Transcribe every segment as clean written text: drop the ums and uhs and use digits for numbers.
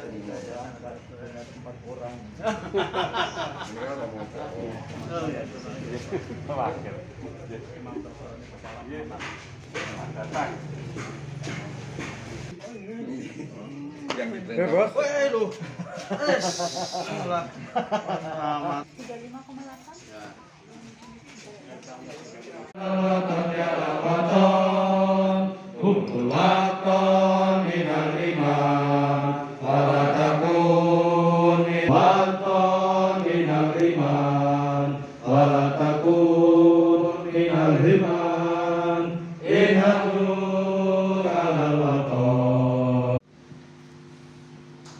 tempat orang. Ya bos. Woi lu. Salah. Selamat. 35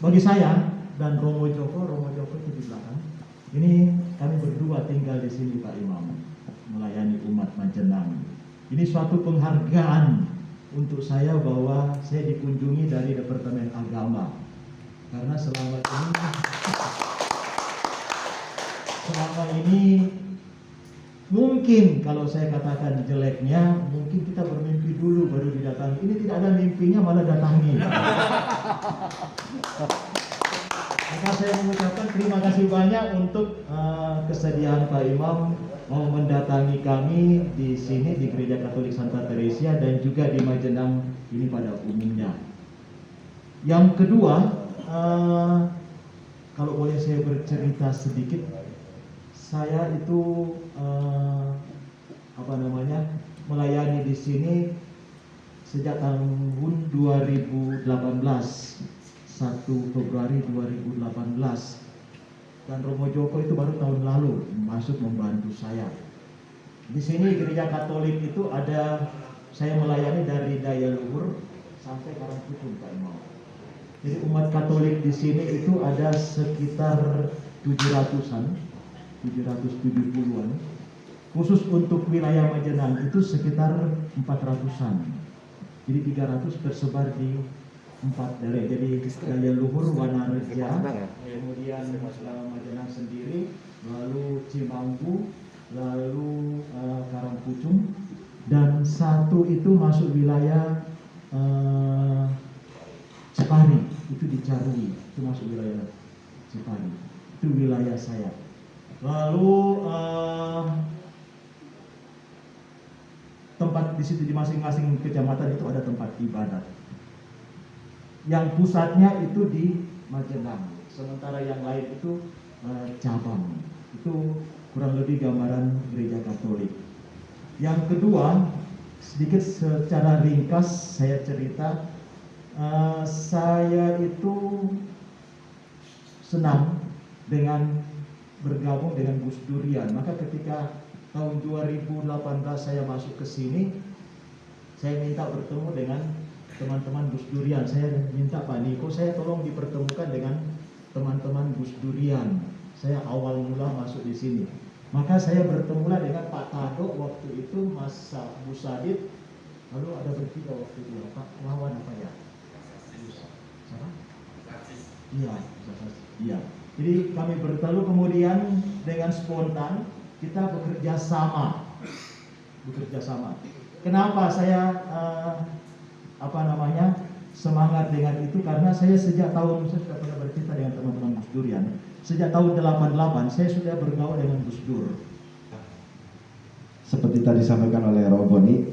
Bagi saya dan Romo Joko itu di belakang. Ini kami berdua tinggal di sini Pak Imam, melayani umat Majenang. Ini suatu penghargaan untuk saya bahwa saya dikunjungi dari Departemen Agama. Karena selama ini mungkin kalau saya katakan jeleknya, mungkin kita bermimpi dulu baru didatangi. Ini tidak ada mimpinya malah datangi. Maka saya mengucapkan terima kasih banyak untuk kesediaan Pak Imam mau mendatangi kami di sini di Gereja Katolik Santa Teresia dan juga di Majenang ini pada umumnya. Yang kedua, kalau boleh saya bercerita sedikit, saya itu melayani di sini sejak tahun 2018. 1 Februari 2018 dan Romo Joko itu baru tahun lalu masuk membantu saya. Di sini Gereja Katolik itu ada, saya melayani dari Daya Luhur sampai Karangpucung Pak Imam. Jadi umat Katolik di sini itu ada sekitar 700-an, 770-an. Khusus untuk wilayah Majenang itu sekitar 400-an. Jadi 300 tersebar di 4 daerah, jadi Daya Luhur, Wanareja, kemudian Majenang sendiri, lalu Cimanggu, lalu Karangpucung, dan satu itu masuk wilayah Cipari, itu di Carui, itu masuk wilayah Cipari, itu wilayah saya. Lalu tempat di situ di masing-masing kecamatan itu ada tempat ibadat. Yang pusatnya itu di Majenang, sementara yang lain itu cabang. Itu kurang lebih gambaran Gereja Katolik. Yang kedua, sedikit secara ringkas saya cerita, saya itu senang dengan bergabung dengan Gus Durian. Maka ketika tahun 2018 saya masuk ke sini, saya minta bertemu dengan teman-teman Gus Durian. Saya minta Pak Niko, saya tolong dipertemukan dengan teman-teman Gus Durian. Saya awal mula masuk di sini. Maka saya bertemulah dengan Pak Tado waktu itu, Mas Busadit, lalu ada bertiga waktu itu, Pak Wawan apa ya? Siapa? Iya, iya. Jadi kami bertemu, kemudian dengan spontan kita bekerja sama. Kenapa saya semangat dengan itu? Karena saya sejak tahun, saya sudah pernah bercerita dengan teman-teman Gus Durian, sejak tahun 88 saya sudah bergaul dengan Gus Dur. Seperti tadi disampaikan oleh Roboni,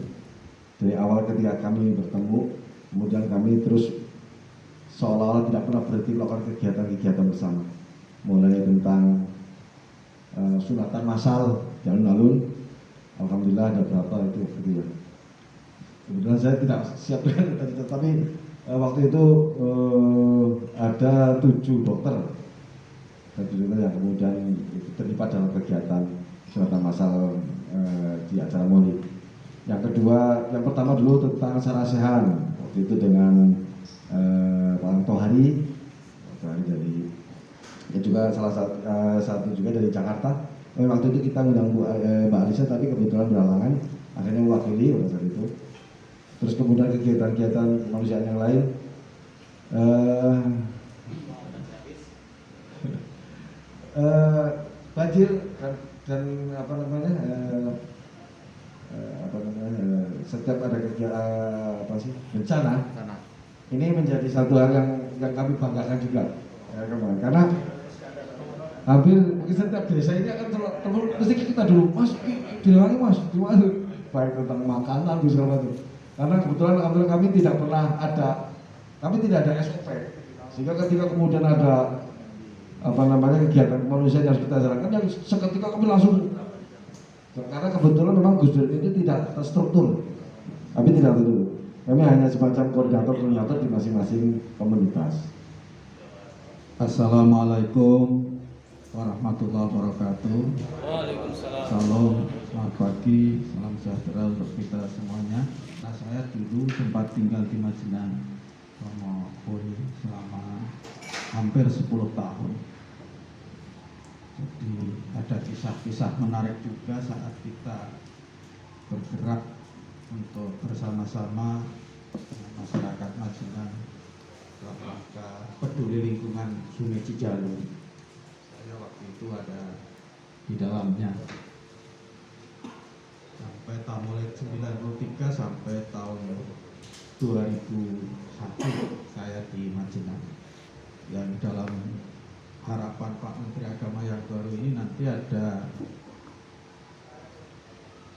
dari awal ketika kami bertemu, kemudian kami terus seolah-olah tidak pernah berhenti melakukan kegiatan-kegiatan bersama, mulai tentang sunatan massal di alun-alun. Alhamdulillah ada berapa itu gitu ya. Kebetulan saya tidak siap dengan tadi, tetapi waktu itu ada 7 dokter yang kemudian terlibat dalam kegiatan sunatan massal di acara Maulid. Yang kedua, yang pertama dulu tentang sarasehan, waktu itu dengan Pak Tohari dari, ya juga salah satu juga dari Jakarta. Waktu itu kita undang Mbak Alisa, tapi kebetulan berhalangan, akhirnya mewakili pada saat itu. Terus kemudian kegiatan-kegiatan kemanusiaan yang lain, banjir dan setiap ada bencana, ini menjadi satu hal yang yang kami banggakan juga. Ya, kemarin. Karena hampir mungkin setiap desa ini akan telepon mesti kita dulu, Mas, bilang Mas, gimana? Baik tentang makanan, segala macam. Karena kebetulan alhamdulillah kami tidak ada SOP, sehingga ketika kemudian ada kegiatan kemanusiaan yang harus kita jalankan, yang seketika kami langsung, karena kebetulan memang Gus Dur ini tidak terstruktur, kami tidak terstruktur, kami hanya semacam koordinator di masing-masing komunitas. Assalamualaikum warahmatullahi wabarakatuh. Waalaikumsalam. Salam, selamat pagi, salam sejahtera untuk kita semuanya. Nah, saya dulu sempat tinggal di Majenang Romo Boni selama hampir 10 tahun. Jadi ada kisah-kisah menarik juga saat kita bergerak untuk bersama-sama dengan masyarakat Majenang dalam rangka peduli lingkungan Sungai Cijalur. Saya waktu itu ada di dalamnya sampai tahun mulai 93 sampai tahun 2001 saya di Majenang. Yang dalam harapan Pak Menteri Agama yang baru ini nanti ada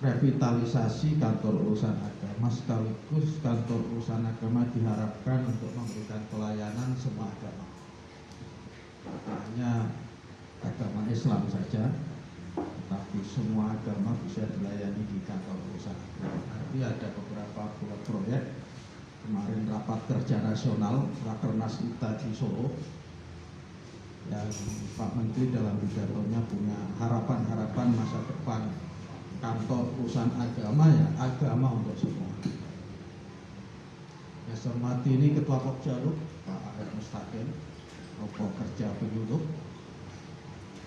revitalisasi kantor urusan agama, sekaligus kantor urusan agama diharapkan untuk memberikan pelayanan semua agama, hanya agama Islam saja, tapi semua agama bisa dilayani di kantor urusan agama. Nanti ada beberapa proyek. Kemarin rapat kerja nasional Rakernas kita di Solo, yang Pak Menteri dalam pidatonya punya harapan-harapan masa depan kantor urusan agama, ya agama untuk semua. Ya, saya hormati ini Ketua Pokjaluk Pak Ahmad Mustaqim, pokok kerja penyuluh.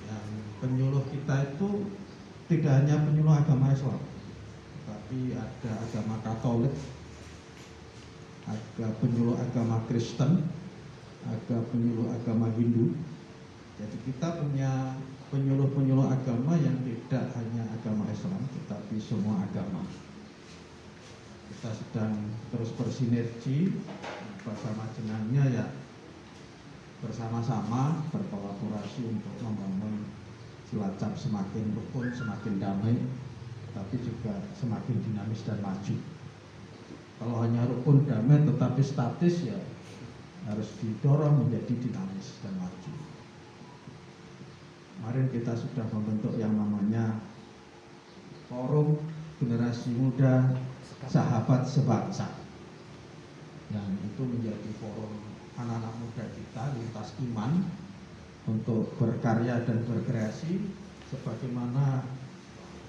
Yang penyuluh kita itu tidak hanya penyuluh agama Islam, tapi ada agama Katolik, ada penyuluh agama Kristen, ada penyuluh agama Hindu. Jadi kita punya penyuluh-penyuluh agama yang tidak hanya agama Islam, tetapi semua agama. Kita sedang terus bersinergi, bahasa Majenangnya ya bersama-sama berkolaborasi untuk membangun Cilacap semakin rukun, semakin damai, tapi juga semakin dinamis dan maju. Kalau hanya rukun damai tetapi statis, ya harus didorong menjadi dinamis dan maju. Kemarin kita sudah membentuk yang namanya Forum Generasi Muda Sahabat Sebangsa, yang itu menjadi forum anak-anak muda kita lintas iman untuk berkarya dan berkreasi, sebagaimana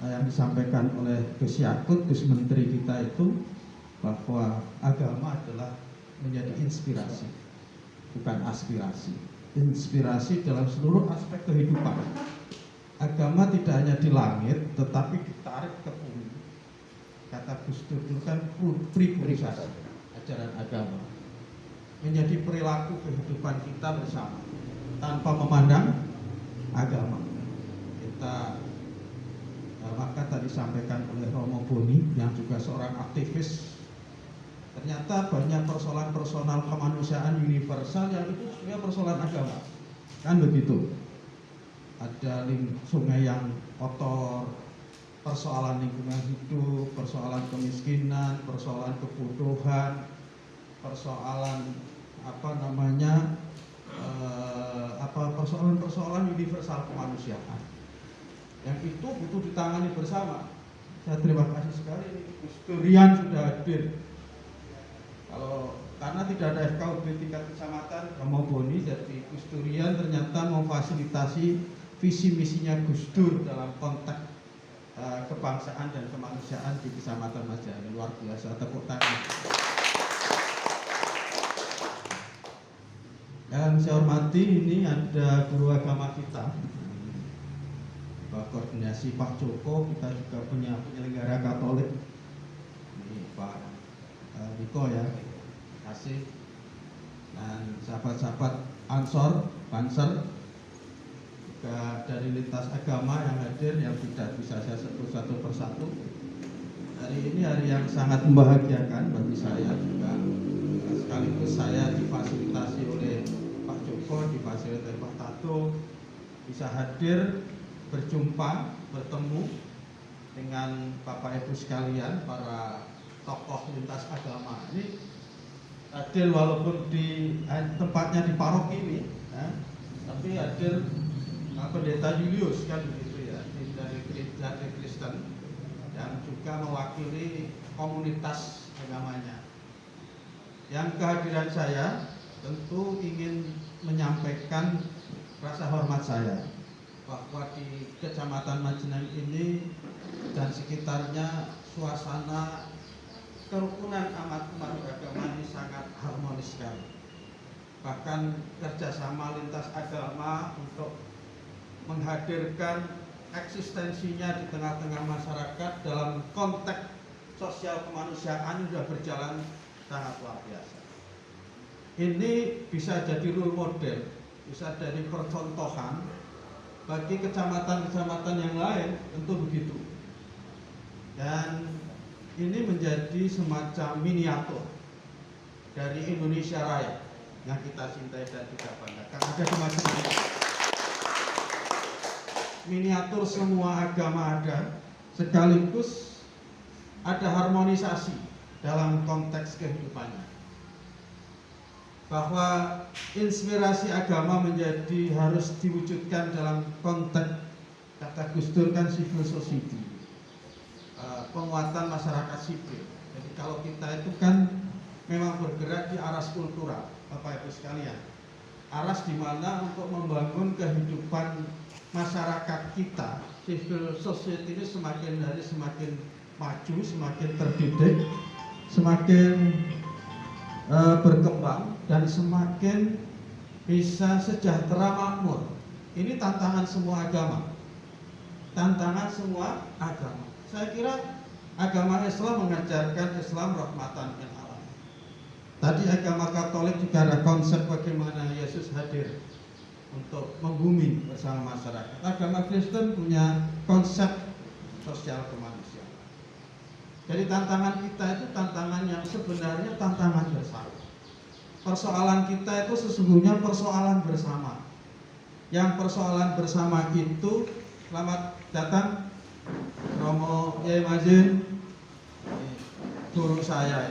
yang disampaikan oleh Gus Yakut, Gus Menteri kita itu, bahwa agama adalah menjadi inspirasi, bukan aspirasi. Inspirasi dalam seluruh aspek kehidupan. Agama tidak hanya di langit, tetapi ditarik ke bumi. Kata Gus Dur itu kan pripurisasi, ajaran agama menjadi perilaku kehidupan kita bersama tanpa memandang agama. Kita maka tadi disampaikan oleh Romo Boni yang juga seorang aktivis. Ternyata banyak persoalan-persoalan kemanusiaan universal yang itu sebenarnya persoalan agama, kan begitu. Ada sungai yang kotor, persoalan lingkungan hidup, persoalan kemiskinan, persoalan kebodohan, persoalan persoalan-persoalan universal kemanusiaan. Yang itu butuh ditangani bersama. Saya terima kasih sekali Gus Durian sudah hadir. Karena tidak ada FKUB tingkat kecamatan Romo Boni, jadi Gus Durian ternyata memfasilitasi visi misinya Gus Dur dalam konteks kebangsaan dan kemanusiaan di Kecamatan Majenang. Luar biasa, tepuk tangan. Yang saya hormati, ini ada guru agama kita, Pak Koordinasi Pak Joko, kita juga punya penyelenggara Katolik, ini Pak Niko ya, terima kasih. Dan sahabat-sahabat Ansor, Banser, juga dari lintas agama yang hadir, yang tidak bisa saya sebut satu persatu. Hari ini hari yang sangat membahagiakan bagi saya juga. sekaligus saya difasilitasi oleh Pak Joko, difasilitasi Pak Tato, bisa hadir, berjumpa, bertemu dengan Bapak Ibu sekalian, para tokoh lintas agama. Ini hadir walaupun di tempatnya di paroki ini, ya, tapi hadir Pendeta Julius kan begitu ya, dari gereja Kristen yang juga mewakili komunitas agamanya. Yang kehadiran saya tentu ingin menyampaikan rasa hormat saya bahwa di Kecamatan Majenen ini dan sekitarnya suasana kerukunan umat beragama ini sangat harmonis sekali. Bahkan kerjasama lintas agama untuk menghadirkan eksistensinya di tengah-tengah masyarakat dalam konteks sosial kemanusiaan sudah berjalan sangat luar biasa. Ini bisa jadi role model, bisa jadi percontohan bagi kecamatan-kecamatan yang lain, tentu begitu. Dan ini menjadi semacam miniatur dari Indonesia Raya yang kita cintai dan kita banggakan. Ada semacam miniatur, semua agama ada, sekaligus ada harmonisasi dalam konteks kehidupannya. Bahwa inspirasi agama menjadi harus diwujudkan dalam konteks, kata Gus Dur kan, civil society, penguatan masyarakat sipil. Jadi kalau kita itu kan memang bergerak di aras kultural, Bapak Ibu sekalian, aras di mana untuk membangun kehidupan masyarakat kita, civil society ini semakin hari semakin maju, semakin terdidik, semakin berkembang dan semakin bisa sejahtera makmur. Ini tantangan semua agama. Tantangan semua agama. Saya kira agama Islam mengajarkan Islam rahmatan lil alamin. Tadi agama Katolik juga ada konsep bagaimana Yesus hadir untuk membumi bersama masyarakat. Agama Kristen punya konsep sosial kemanusiaan. Jadi tantangan kita itu tantangan yang sebenarnya tantangan bersama. Persoalan kita itu sesungguhnya persoalan bersama. Yang persoalan bersama itu, selamat datang Romo Yai Mazin, guru saya.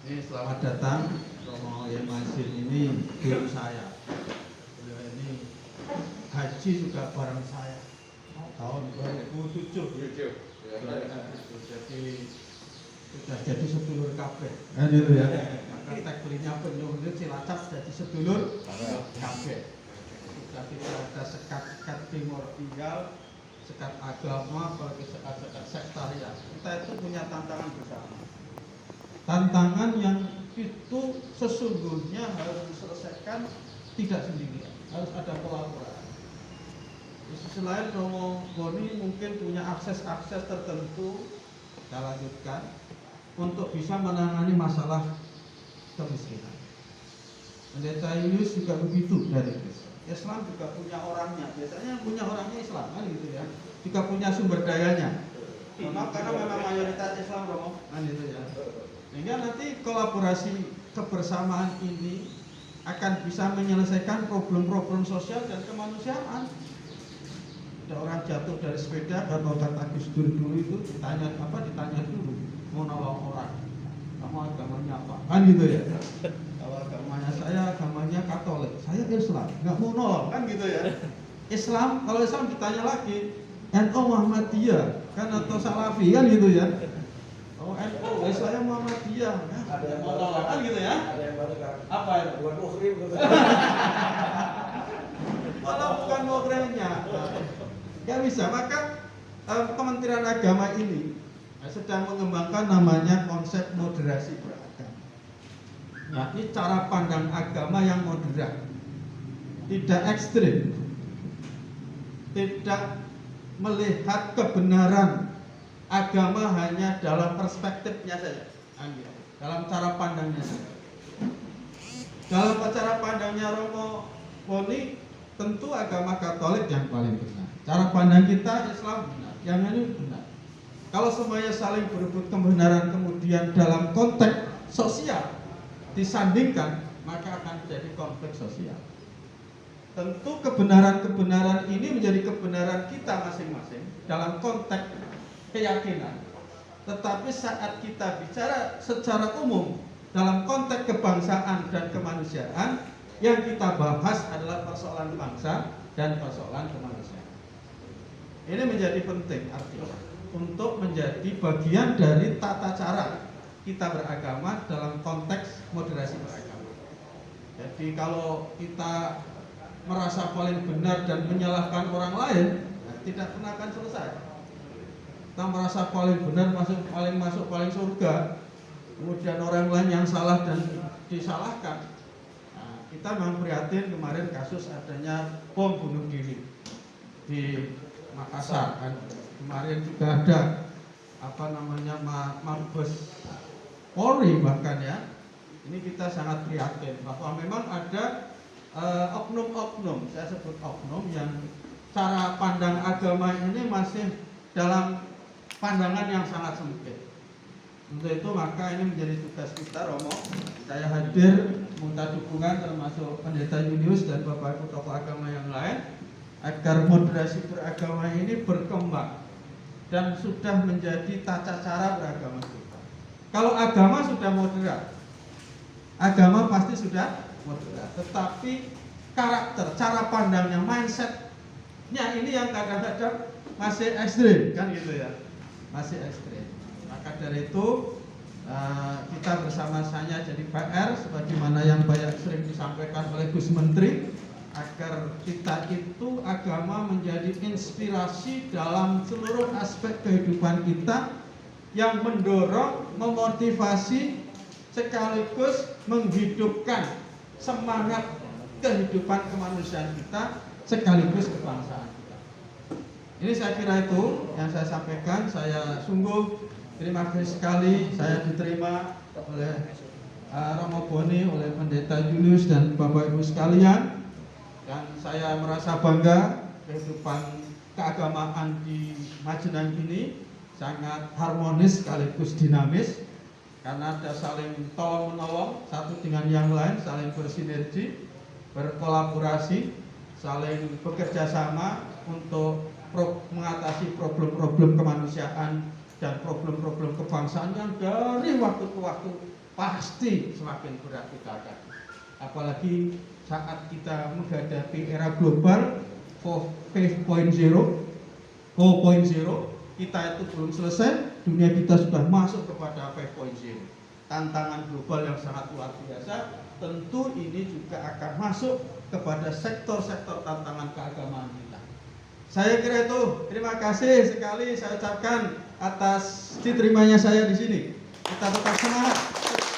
Ini selamat datang Romo Yai Mazin, ini guru saya. Beliau ini haji juga bareng saya tahun 2007. Jadi sedulur kabeh. Gitu ya. Maka taglinya penyuh itu Cilacap jadi sedulur kabeh. Sudah tidak ada sekat-sekat timur tinggal, sekat agama, apalagi sekat-sekat sektarian. Kita itu punya tantangan bersama. Tantangan yang itu sesungguhnya harus diselesaikan tidak sendirian, harus ada kolaborasi. Di sisi lain Romo Boni mungkin punya akses-akses tertentu, kita lanjutkan untuk bisa menangani masalah kemiskinan. Pendeta Julius juga begitu dari Kristen. Islam juga punya orangnya, biasanya yang punya orangnya Islam kan gitu ya. Juga punya sumber dayanya. Karena memang mayoritas Islam Romo kan gitu ya. Sehingga nanti kolaborasi kebersamaan ini akan bisa menyelesaikan problem-problem sosial dan kemanusiaan. Ada orang jatuh dari sepeda, kalau kata Gus Dur dulu itu ditanya dulu, mau nolong orang, kamu agamanya apa? Kan gitu ya. Kalau agamanya saya, agamanya Katolik, saya Islam, nggak mau nolong, kan gitu ya. Islam, kalau Islam ditanya lagi, NU Muhammadiyah, kan atau Salafi, kan gitu ya. Oh NU, saya Muhammadiyah, ada yang mau nolong, kan gitu ya. Ada yang baru kan? Apa itu? Buat muhrim. Kalau bukan muhrimnya. Ya bisa, maka Kementerian Agama ini sedang mengembangkan namanya konsep moderasi beragama. Nah, ini cara pandang agama yang moderat, tidak ekstrim, tidak melihat kebenaran agama hanya dalam perspektifnya saja, dalam cara pandangnya saja. Dalam cara pandangnya Romo Boni, tentu agama Katolik yang paling benar. Cara pandang kita Islam benar, yang ini benar. Kalau semuanya saling berebut kebenaran, kemudian dalam konteks sosial disandingkan, maka akan menjadi konflik sosial. Tentu kebenaran-kebenaran ini menjadi kebenaran kita masing-masing dalam konteks keyakinan. Tetapi saat kita bicara secara umum dalam konteks kebangsaan dan kemanusiaan, yang kita bahas adalah persoalan bangsa dan persoalan kemanusiaan. Ini menjadi penting artinya untuk menjadi bagian dari tata cara kita beragama dalam konteks moderasi beragama. Jadi kalau kita merasa paling benar dan menyalahkan orang lain, tidak pernah akan selesai. Kita merasa paling benar, paling surga, kemudian orang lain yang salah dan disalahkan. Nah, kita memang prihatin kemarin kasus adanya bom bunuh diri di Makassar kan. Kemarin juga ada Mabes Polri bahkan ya. Ini kita sangat prihatin bahwa memang ada oknum-oknum, saya sebut oknum, yang cara pandang agama ini masih dalam pandangan yang sangat sempit. Untuk itu maka ini menjadi tugas kita Romo. Saya hadir minta dukungan termasuk Pendeta Julius dan Bapak Ibu tokoh agama yang lain agar moderasi beragama ini berkembang dan sudah menjadi tata cara beragama kita. Kalau agama sudah moderat, agama pasti sudah moderat, tetapi karakter, cara pandangnya, mindsetnya ini yang kadang-kadang masih ekstrim, kan gitu ya, masih ekstrim. Maka dari itu kita bersama-sama jadi PR sebagaimana yang banyak sering disampaikan oleh Gus Menteri, agar kita itu agama menjadi inspirasi dalam seluruh aspek kehidupan kita yang mendorong, memotivasi sekaligus menghidupkan semangat kehidupan kemanusiaan kita sekaligus kebangsaan kita. Ini saya kira itu yang saya sampaikan. Saya sungguh terima kasih sekali saya diterima oleh Romo Boni, oleh Pendeta Julius dan Bapak Ibu sekalian, dan saya merasa bangga kehidupan keagamaan di Majenang ini sangat harmonis sekaligus dinamis karena ada saling tolong menolong satu dengan yang lain, saling bersinergi, berkolaborasi, saling bekerja sama untuk mengatasi problem-problem kemanusiaan dan problem-problem kebangsaan yang dari waktu ke waktu pasti semakin berat kita hadapi. Apalagi saat kita menghadapi era global 4.0, kita itu belum selesai, dunia kita sudah masuk kepada 5.0. Tantangan global yang sangat luar biasa, tentu ini juga akan masuk kepada sektor-sektor tantangan keagamaan kita. Saya kira itu, terima kasih sekali saya ucapkan atas diterimanya saya di sini. Kita tetap semangat,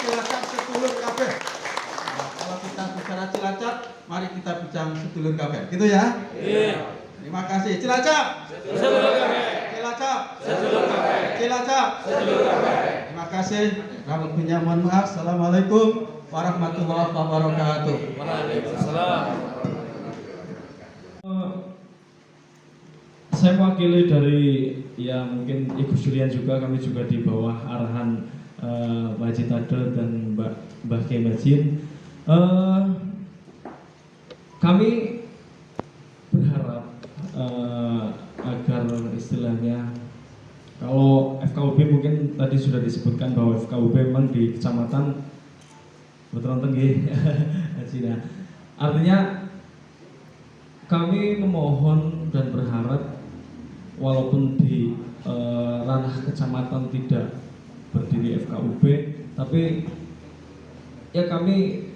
Cilacap sedulur kabeh. Nah, kalau kita bicara Cilacap, mari kita bicara sedulur kabeh, gitu ya. Iya. Terima kasih. Cilacap sedulur kabeh. Cilacap sedulur kabeh. Cilacap sedulur kabeh. Terima kasih. Kurang lebihnya mohon maaf. Assalamualaikum warahmatullahi wabarakatuh. Waalaikumsalam. Saya mewakili dari yang mungkin Ibu Julian juga, kami juga di bawah arahan Pak Haji Tadel dan Mbak Kiai Majin. Kami berharap agar istilahnya, kalau FKUB mungkin tadi sudah disebutkan bahwa FKUB memang di kecamatan betul Haji. Artinya kami memohon dan berharap walaupun di ranah kecamatan tidak berdiri FKUB, tapi ya kami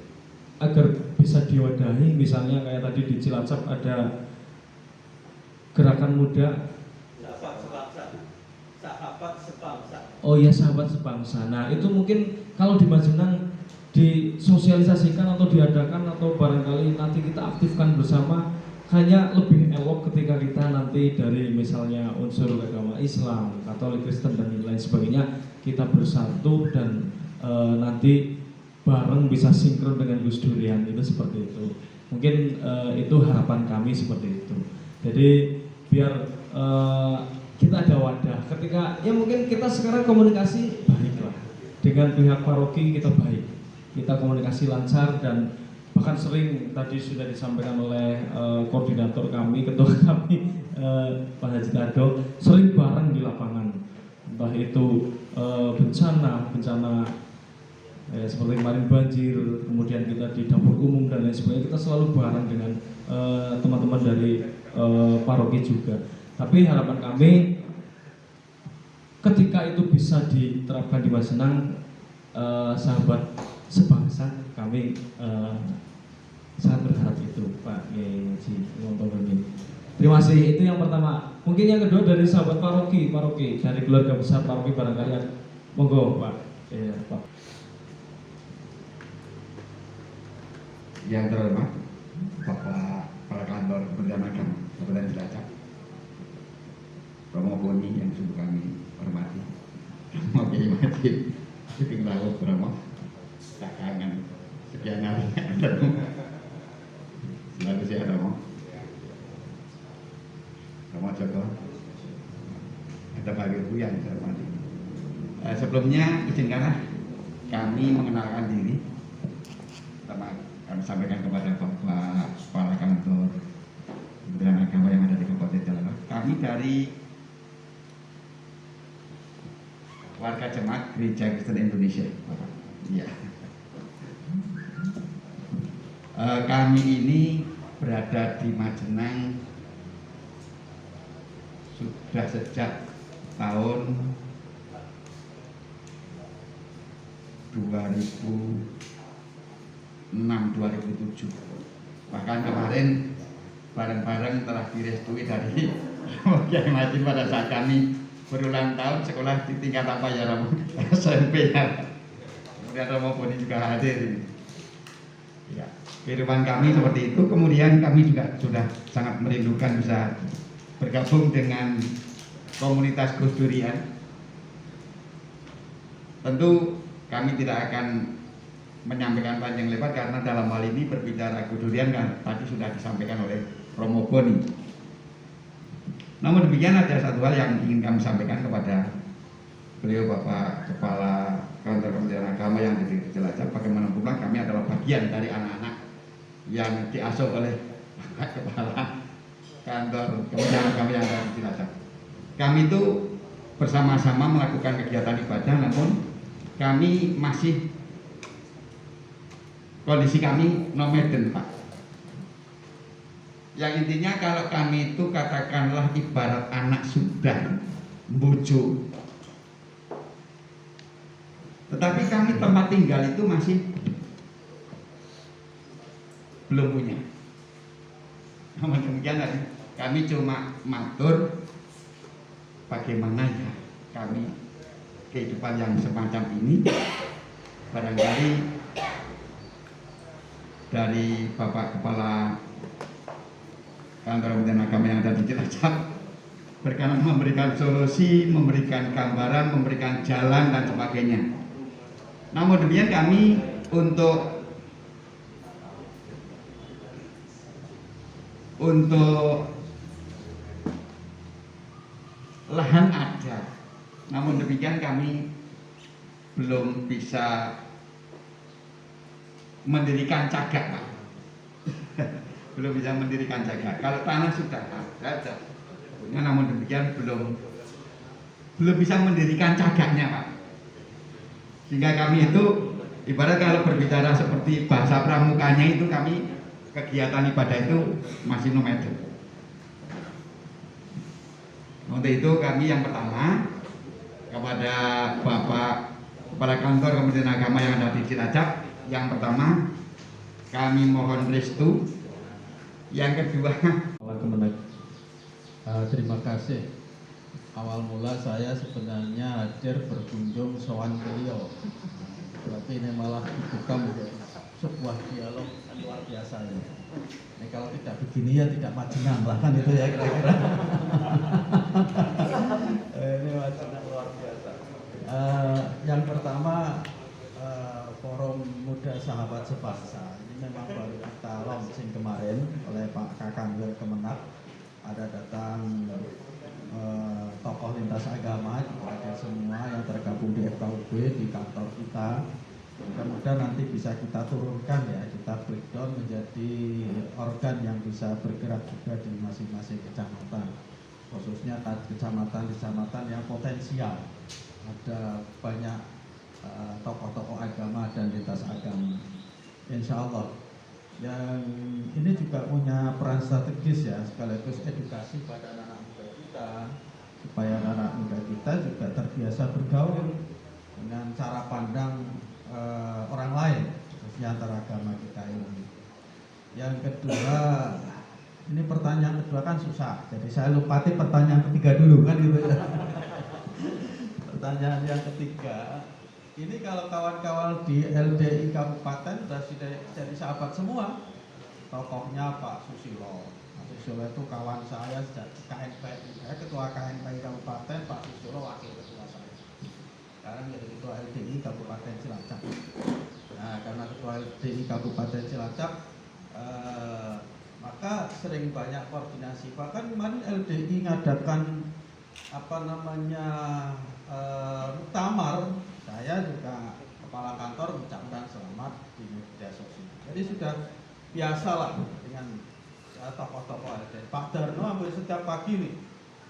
agar bisa diwadahi, misalnya kayak tadi di Cilacap ada gerakan muda sahabat sebangsa. Oh ya, sahabat sebangsa. Nah itu mungkin kalau di Majenang disosialisasikan atau diadakan atau barangkali nanti kita aktifkan bersama, hanya lebih elok ketika kita nanti dari misalnya unsur agama Islam, Katolik, Kristen dan lain sebagainya kita bersatu dan nanti bareng bisa sinkron dengan Gus Durian, itu seperti itu. Mungkin itu harapan kami seperti itu. Jadi biar kita ada wadah ketika ya mungkin kita sekarang komunikasi baiklah dengan pihak paroki, kita baik, kita komunikasi lancar dan bahkan sering tadi sudah disampaikan oleh koordinator kami, ketua kami Pak Haji Tado, sering bareng di lapangan, entah itu bencana seperti kemarin banjir, kemudian kita di dapur umum dan lain sebagainya, kita selalu bareng dengan teman-teman dari paroki juga. Tapi harapan kami ketika itu bisa diterapkan di Majenang, sahabat sebangsa, kami sangat berharap itu Pak Haji Ngomong. Terima kasih, itu yang pertama. Mungkin yang kedua dari sahabat paroki dari keluarga besar paroki barangkali, monggo Pak. Ya, Pak. Yang terhormat Bapak Kepala Kantor Kementerian Agama Kabupaten Cilacap, Romo Boni yang sungguh kami hormati, Romo Kiai Majid Sugeng Laut Romo, tak kangen sekian hari selalu sehat Romo Joko, ada Pak Ibu yang saya hormati. Sebelumnya izinkanlah kami mengenalkan diri. Pertama kami sampaikan kepada Bapak Kepala Kantor Kementerian Agama yang ada di Kabupaten Cilacap. Kami dari warga jemaat Gereja Kristen Indonesia, Bapak. Iya. Kami ini berada di Majenang sudah sejak tahun 2006-2007. Bahkan kemarin bareng-bareng telah direstui dari Kiai Majid pada saat kami berulang tahun sekolah di tingkat apa ya Romo? SMP ya. Kemudian Romo Boni juga hadir. Ya, kehidupan kami seperti itu. Kemudian kami juga sudah sangat merindukan bisa bergabung dengan komunitas Gus Durian. Tentu kami tidak akan menyampaikan panjang lebar karena dalam hal ini berbicara Gus Durian kan tadi sudah disampaikan oleh Romo Boni. Namun demikian ada satu hal yang ingin kami sampaikan kepada beliau Bapak Kepala Kantor Kementerian Agama yang ada di Cilacap. Bagaimanapun kami adalah bagian dari anak-anak yang diasuh oleh Bapak Kepala Kantor Kementerian Agama yang ada di Cilacap. Kami itu bersama-sama melakukan kegiatan ibadah, namun kami masih kondisi kami nomaden Pak. Yang intinya kalau kami itu katakanlah ibarat anak sudah bojo, tetapi kami tempat tinggal itu masih belum punya. Namun demikian kami cuma matur bagaimana ya kami kehidupan yang semacam ini. Barangkali dari Bapak Kepala Kantor Kementerian Agama yang ada di Cilacap berkenan memberikan solusi, memberikan gambaran, memberikan jalan dan sebagainya. Namun demikian kami untuk lahan ada, namun demikian kami belum bisa mendirikan cagak Pak. Belum bisa mendirikan cagak. Kalau tanah sudah ada, namun demikian belum bisa mendirikan cagaknya Pak. Sehingga kami itu ibarat kalau berbicara seperti bahasa pramukanya itu kami kegiatan ibadah itu masih nomaden. Untuk itu kami yang pertama kepada Bapak Kepala Kantor Kementerian Agama yang ada di Cilacap, yang pertama kami mohon restu. Yang kedua, terima kasih. Awal mula saya sebenarnya hadir berkunjung sowan beliau. Berarti ini malah dibuka sebuah dialog yang luar biasa ini. Ini kalau tidak begini ya tidak majengan lah kan itu ya kira-kira. Ini majengan luar biasa. Yang pertama Forum Muda Sahabat Sebangsa ini memang baru kita launching kemarin oleh Pak Kakangger Kemenak. Ada datang tokoh lintas agama ada semua yang tergabung di FKUB di kantor kita. Mudah-mudahan nanti bisa kita turunkan ya, kita breakdown menjadi organ yang bisa bergerak juga di masing-masing kecamatan, khususnya kecamatan-kecamatan yang potensial. Ada banyak tokoh-tokoh agama dan lintas agama. Insya Allah yang ini juga punya peran strategis ya, sekaligus edukasi pada anak-anak muda kita supaya anak-anak muda kita juga terbiasa bergaul dengan cara pandang orang lain, khususnya antara agama kita ini. Yang kedua, ini pertanyaan kedua kan susah, jadi saya lupati pertanyaan ketiga dulu kan gitu ya. Pertanyaan yang ketiga, ini kalau kawan-kawan di LDI Kabupaten sudah jadi sahabat semua. Tokohnya Pak Susilo. Pak Susilo itu kawan saya sejak KNPI. Saya ketua KNPI Kabupaten, Pak Susilo wakil ketua saya. Sekarang jadi ketua LDI Kabupaten Cilacap. Nah, karena ketua LDI Kabupaten Cilacap, maka sering banyak koordinasi. Bahkan kemarin LDI ngadakan muktamar, saya juga kepala kantor mengucapkan selamat di media sosial. Jadi sudah biasalah dengan tokoh-tokoh LDI. Pak Darno hampir setiap pagi nih.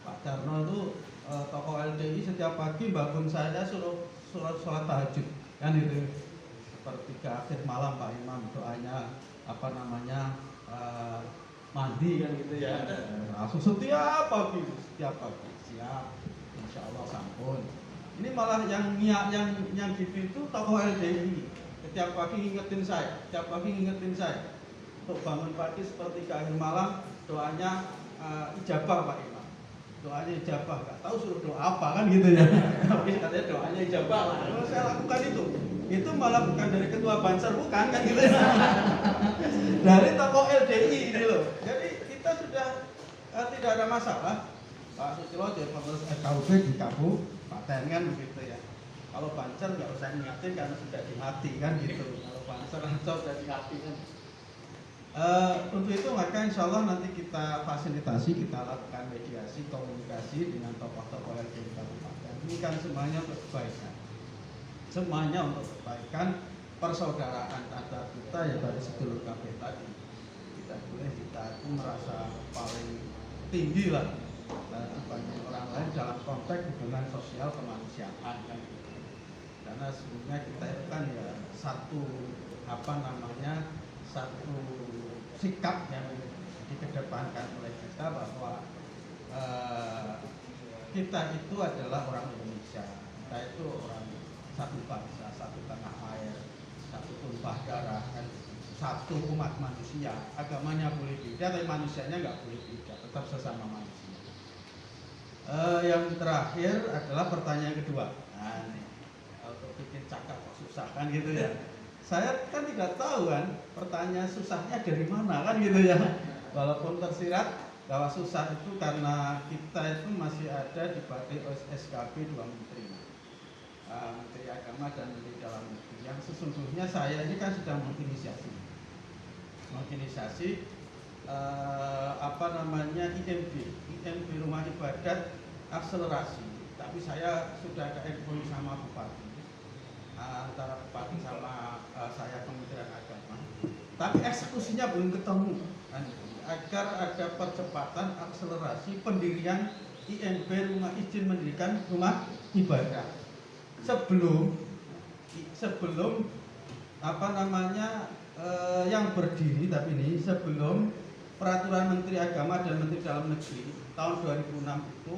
Pak Darno itu tokoh LDI setiap pagi bangun saya suruh sholat tahajud kan itu. Sepertiga akhir malam Pak Imam doanya mandi kan gitu ya. Langsung setiap pagi siap, insya Allah sampun. Ini malah yang gitu itu tokoh LDI. Setiap pagi ngingetin saya untuk bangun pagi seperti akhir malam doanya ijabah Pak Imam. Doanya ijabah, nggak tahu suruh doa apa kan gitu ya. Tapi katanya doanya ijabah lah. Kalau saya lakukan itu malah bukan dari ketua Banser bukan kan gitu ya. Dari tokoh LDI ini loh. Jadi kita sudah tidak ada masalah. Pak Susilo jadi pengurus FKUB di Kabupaten kan begitu ya. Kalau Banser nggak usah ingatin karena sudah di hati kan gitu. Kalau Banser sudah di hati kan. Untuk itu maka insya Allah nanti kita fasilitasi, kita lakukan mediasi, komunikasi dengan tokoh-tokoh LDI Kabupaten. Ini kan semuanya untuk kebaikan. Semuanya untuk kebaikan persaudaraan antar kita ya dari sedulur KB tadi. Tidak boleh kita itu merasa paling tinggi lah dibanding orang lain dalam konteks hubungan sosial kemanusiaan kan gitu. Karena sebenarnya kita itu kan ya satu sikap yang dikedepankan oleh kita bahwa kita itu adalah orang Indonesia, kita itu orang satu bangsa, satu tanah air, satu tumpah darah, kan? Satu umat manusia. Agamanya boleh beda, tapi manusianya nggak boleh beda, tetap sesama manusia. Yang terakhir adalah pertanyaan kedua. Nah, ini untuk bikin cakap kok susah kan gitu ya. Saya kan tidak tahu kan pertanyaan susahnya dari mana kan gitu ya. Walaupun tersirat bahwa susah itu karena kita itu masih ada di balik SKB 2 menteri, Menteri Agama dan Menteri Dalam Negeri. Yang sesungguhnya saya ini kan sudah menginisiasi IMB Rumah Ibadat Akselerasi. Tapi saya sudah ada info sama Bupati. Antara Bupati sama saya Kementerian Agama, tapi eksekusinya belum ketemu kan, agar ada percepatan akselerasi pendirian IMB izin mendirikan rumah ibadah sebelum yang berdiri, tapi ini sebelum peraturan Menteri Agama dan Menteri Dalam Negeri tahun 2006 itu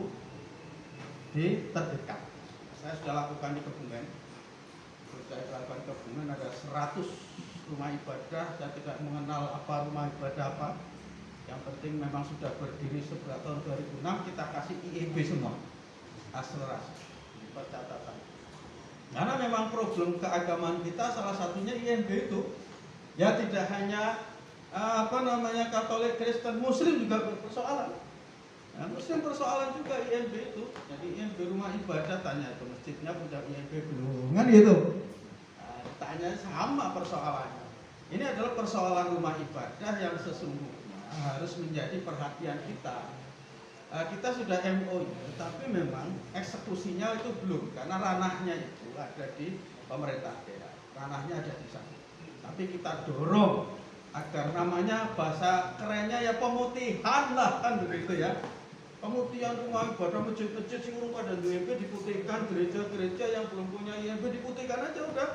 diterbitkan. Saya sudah lakukan di Kebumen. Saya lakukan Kebumen ada 100 rumah ibadah. Saya tidak mengenal apa rumah ibadah apa. Yang penting memang sudah berdiri sejak tahun 2006, kita kasih IEB semua. Akselerasi di pencatatan. Karena memang problem keagamaan kita salah satunya IMB itu. Ya tidak hanya Katolik, Kristen, Muslim juga persoalan. Nah, Muslim persoalan juga IMB itu. Jadi IMB rumah ibadah, tanya itu masjidnya punya IMB belum? Kan gitu. Nah, tanya sama persoalannya. Ini adalah persoalan rumah ibadah yang sesungguhnya harus menjadi perhatian kita. Kita sudah MOU, tapi memang eksekusinya itu belum, karena ranahnya itu ada di pemerintah daerah. Ranahnya ada di sana. Tapi kita dorong agar namanya bahasa kerennya ya pemutihan lah, kan begitu ya. Pemutihan rumah ibadah, masjid-masjid sing urung pada IMB diputihkan, gereja-gereja yang belum punya IMB diputihkan aja udah.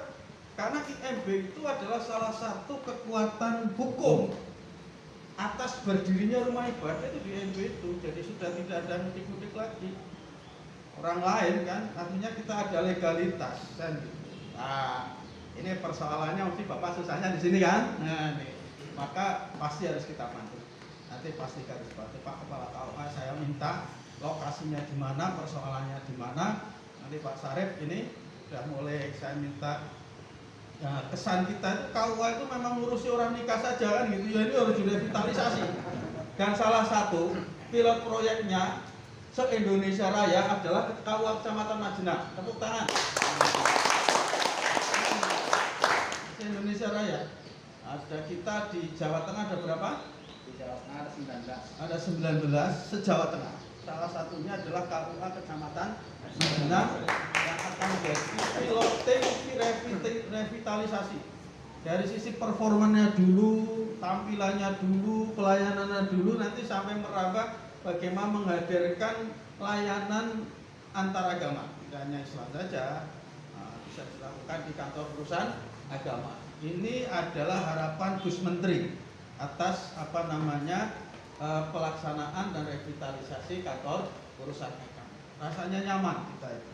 Karena IMB itu adalah salah satu kekuatan hukum atas berdirinya rumah ibadah itu di IMB itu. Jadi sudah tidak ada mutik-mutik lagi orang lain kan, artinya kita ada legalitas kan gitu. Nah, ini persoalannya mesti Bapak susahnya di sini kan. Nah, nih. Maka pasti harus kita bantu. Nanti pasti harus bantu Pak Kepala KUA, saya minta lokasinya di mana, persoalannya di mana. Nanti Pak Sarif ini sudah mulai saya minta. Nah, kesan kita itu KUA itu memang ngurusi orang nikah saja kan gitu ya, ini harus direvitalisasi. Dan salah satu pilot proyeknya se-Indonesia Raya adalah KUA Kecamatan Majenang. Tepuk tangan. Se-Indonesia Raya. Ada kita di Jawa Tengah ada berapa? Di Jawa Tengah ada 19. Ada 19 se-Jawa Tengah. Salah satunya adalah KUA Kecamatan Majenang yang akan menjadi piloting revitalisasi. Dari sisi performanya dulu, tampilannya dulu, pelayanannya dulu, nanti sampai merambah bagaimana menghadirkan layanan antaragama. Tidak hanya Islam saja, bisa dilakukan di kantor perusahaan agama. Ini adalah harapan Gus Menteri atas pelaksanaan dan revitalisasi kantor urusan agama. Rasanya nyaman kita itu.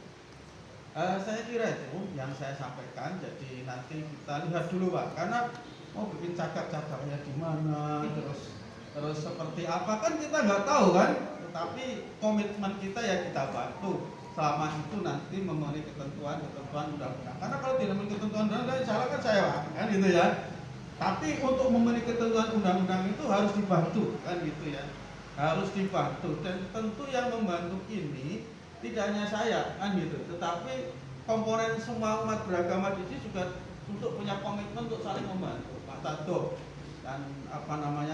Saya kira itu yang saya sampaikan. Jadi nanti kita lihat dulu Pak, karena mau bikin cagar-cagarnya di mana, terus seperti apa kan kita nggak tahu kan. Tetapi komitmen kita ya kita bantu. Selama itu nanti memenuhi ketentuan undang-undang. Karena kalau tidak memenuhi ketentuan undang-undang, salah kan saya kan gitu ya. Tapi untuk memenuhi ketentuan undang-undang itu harus dibantu kan gitu ya. Harus dibantu, dan tentu yang membantu ini tidak hanya saya kan gitu, tetapi komponen semua umat beragama di sini juga untuk punya komitmen untuk saling membantu. Pak Tado dan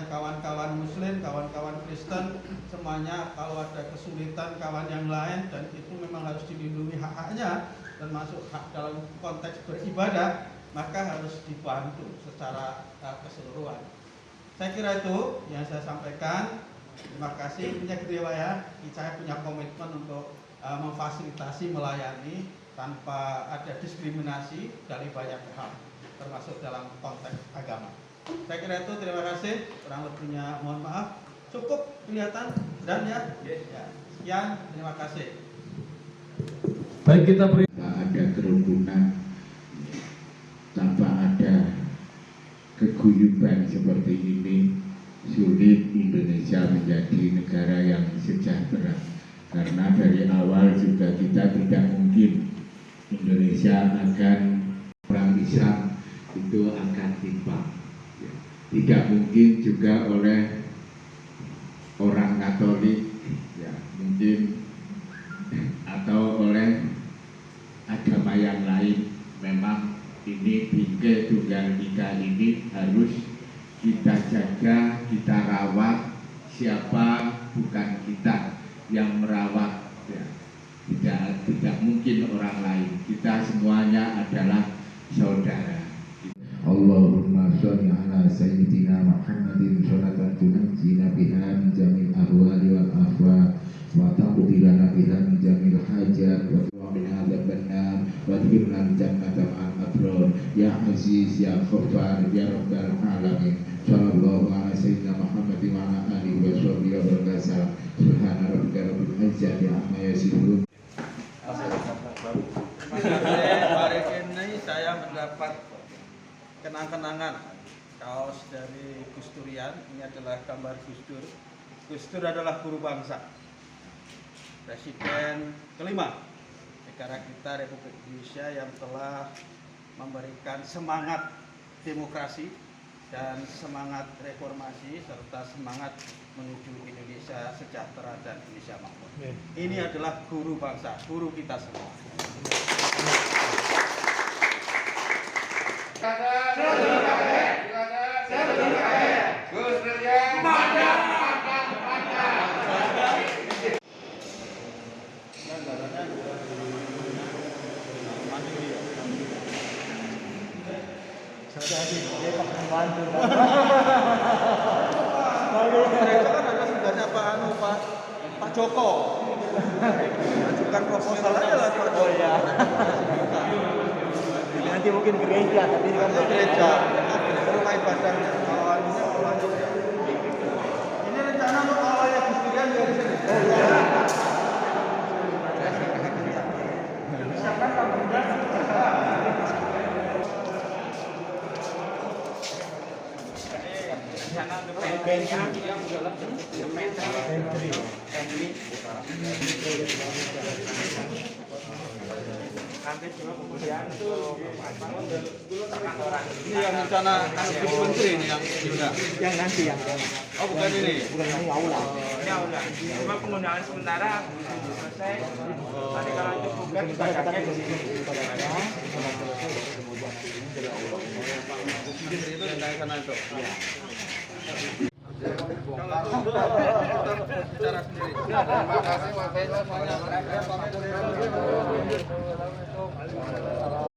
kawan-kawan Muslim, kawan-kawan Kristen, semuanya kalau ada kesulitan kawan yang lain dan itu memang harus dilindungi hak-haknya dan masuk hak dalam konteks beribadah, maka harus dibantu secara keseluruhan. Saya kira itu yang saya sampaikan. Terima kasih. Punya kedua ya, saya punya komitmen untuk memfasilitasi, melayani tanpa ada diskriminasi dari banyak pihak, termasuk dalam konteks agama. Saya kira itu, terima kasih. Kurang lebihnya mohon maaf. Cukup kelihatan dan ya. Sekian, terima kasih. Baik, kita beri. Ada kerukunan, tanpa ada keguyuban seperti ini, sulit Indonesia menjadi negara yang sejahtera. Karena dari awal juga kita tidak mungkin Indonesia akan orang Islam itu akan timpang. Tidak mungkin juga oleh orang Katolik, ya mungkin, atau oleh agama yang lain. Memang ini Bhinneka Tunggal Ika ini harus kita jaga, kita rawat. Siapa bukan kita yang merawat, ya. Tidak mungkin orang lain. Kita semuanya adalah saudara. Allahumma sholli ala sayyidina Muhammadin sholatan tunajjina biha min jamil ahwali wal afwa wa taqdirana biha min jamil hajat wa tu'mina adzabannar wa tudkhilna jannata ma'al abrar ya aziz ya ghaffar ya rabbal alamin. Sallallahu ala sayyidina Muhammadin wa ala alihi wa sahbihi wa barakatuh. Subhana rabbika rabbil izzati amma yasifun. Hari ini saya mendapat kenang-kenangan kaos dari Gus Durian. Ini adalah gambar Gus Dur. Gus Dur adalah guru bangsa, presiden kelima negara kita Republik Indonesia yang telah memberikan semangat demokrasi dan semangat reformasi serta semangat menuju Indonesia sejahtera dan Indonesia makmur. Ini adalah guru bangsa, guru kita semua. Gereja kan ada tugasnya Pak Joko. Ajukan proposal aja lah Pak Joko. Oh iya. Nanti mungkin gereja, tapi ini kan Gereja, rumah ibadah ini rencana untuk awalnya Gustian dari sini. Siapkan Pak Bunda. Ini yang rencana Ibu Menteri ini yang juga. yang nanti yang Oh bukan ini. bukan ini aula. Ini aula. Cuma penggunaan sementara selesai. Nanti kalau untuk buka kita pakai di sini. Itu yang sana itu. Bicara sendiri. Terima kasih Pak.